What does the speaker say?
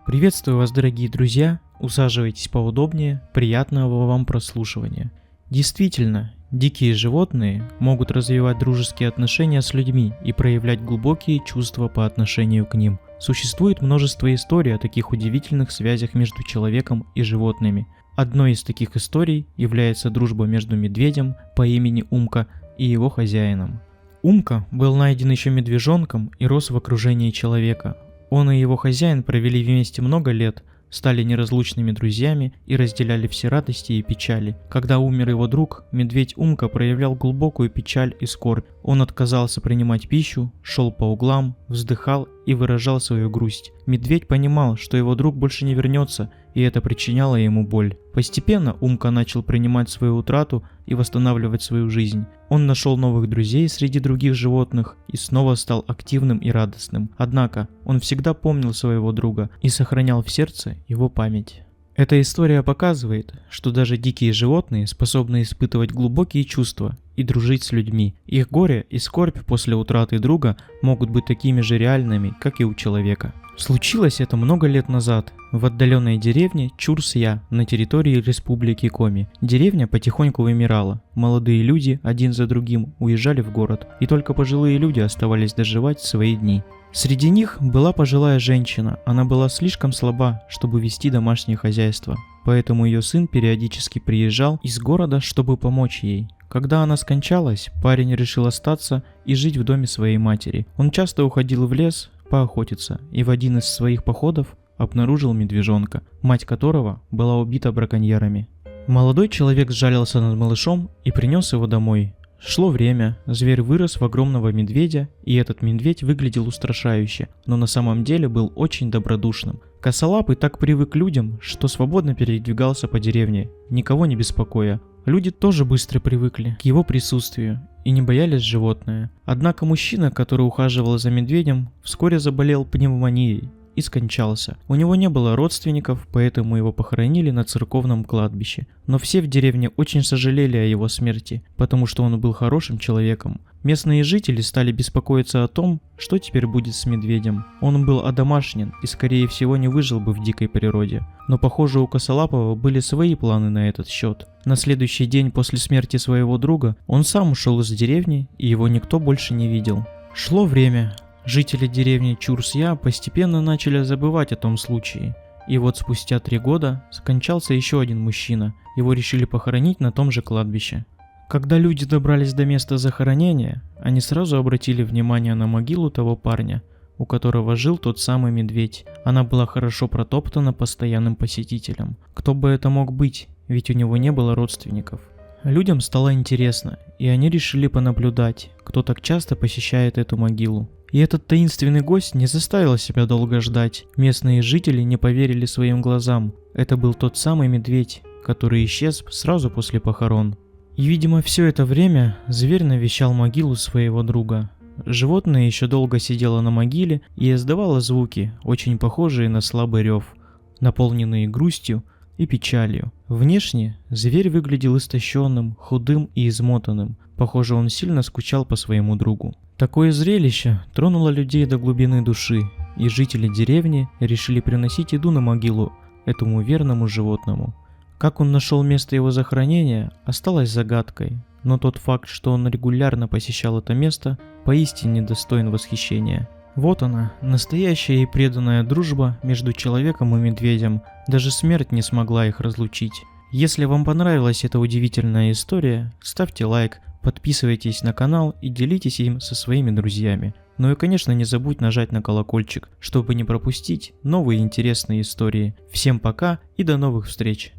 Приветствую вас, дорогие друзья, усаживайтесь поудобнее, приятного вам прослушивания. Действительно, дикие животные могут развивать дружеские отношения с людьми и проявлять глубокие чувства по отношению к ним. Существует множество историй о таких удивительных связях между человеком и животными. Одной из таких историй является дружба между медведем по имени Умка и его хозяином. Умка был найден еще медвежонком и рос в окружении человека. Он и его хозяин провели вместе много лет, стали неразлучными друзьями и разделяли все радости и печали. Когда умер его друг, медведь Умка проявлял глубокую печаль и скорбь. Он отказался принимать пищу, шел по углам, вздыхал и выражал свою грусть. Медведь понимал, что его друг больше не вернется, и это причиняло ему боль. Постепенно Умка начал принимать свою утрату и восстанавливать свою жизнь. Он нашел новых друзей среди других животных и снова стал активным и радостным. Однако он всегда помнил своего друга и сохранял в сердце его память. Эта история показывает, что даже дикие животные способны испытывать глубокие чувства и дружить с людьми. Их горе и скорбь после утраты друга могут быть такими же реальными, как и у человека. Случилось это много лет назад в отдаленной деревне Чурсья на территории Республики Коми. Деревня потихоньку вымирала. Молодые люди один за другим уезжали в город, и только пожилые люди оставались доживать свои дни. Среди них была пожилая женщина. Она была слишком слаба, чтобы вести домашнее хозяйство, поэтому ее сын периодически приезжал из города, чтобы помочь ей. Когда она скончалась, парень решил остаться и жить в доме своей матери. Он часто уходил в лес поохотиться и в один из своих походов обнаружил медвежонка, мать которого была убита браконьерами. Молодой человек сжалился над малышом и принес его домой. Шло время, зверь вырос в огромного медведя, и этот медведь выглядел устрашающе, но на самом деле был очень добродушным. Косолапый так привык к людям, что свободно передвигался по деревне, никого не беспокоя. Люди тоже быстро привыкли к его присутствию и не боялись животное. Однако мужчина, который ухаживал за медведем, вскоре заболел пневмонией и скончался. У него не было родственников, поэтому его похоронили на церковном кладбище. Но все в деревне очень сожалели о его смерти, потому что он был хорошим человеком. Местные жители стали беспокоиться о том, что теперь будет с медведем. Он был одомашнен и, скорее всего, не выжил бы в дикой природе. Но, похоже, у Косолапова были свои планы на этот счет. На следующий день после смерти своего друга он сам ушел из деревни, и его никто больше не видел. Шло время. Жители деревни Чурсья постепенно начали забывать о том случае. И вот спустя 3 года скончался еще один мужчина. Его решили похоронить на том же кладбище. Когда люди добрались до места захоронения, они сразу обратили внимание на могилу того парня, у которого жил тот самый медведь. Она была хорошо протоптана постоянным посетителем. Кто бы это мог быть, ведь у него не было родственников. Людям стало интересно, и они решили понаблюдать, кто так часто посещает эту могилу. И этот таинственный гость не заставил себя долго ждать. Местные жители не поверили своим глазам. Это был тот самый медведь, который исчез сразу после похорон. И, видимо, все это время зверь навещал могилу своего друга. Животное еще долго сидело на могиле и издавало звуки, очень похожие на слабый рев, наполненные грустью и печалью. Внешне зверь выглядел истощенным, худым и измотанным. Похоже, он сильно скучал по своему другу. Такое зрелище тронуло людей до глубины души, и жители деревни решили приносить еду на могилу этому верному животному. Как он нашел место его захоронения, осталось загадкой, но тот факт, что он регулярно посещал это место, поистине достоин восхищения. Вот она, настоящая и преданная дружба между человеком и медведем. Даже смерть не смогла их разлучить. Если вам понравилась эта удивительная история, ставьте лайк, подписывайтесь на канал и делитесь им со своими друзьями. Ну и, конечно, не забудь нажать на колокольчик, чтобы не пропустить новые интересные истории. Всем пока и до новых встреч!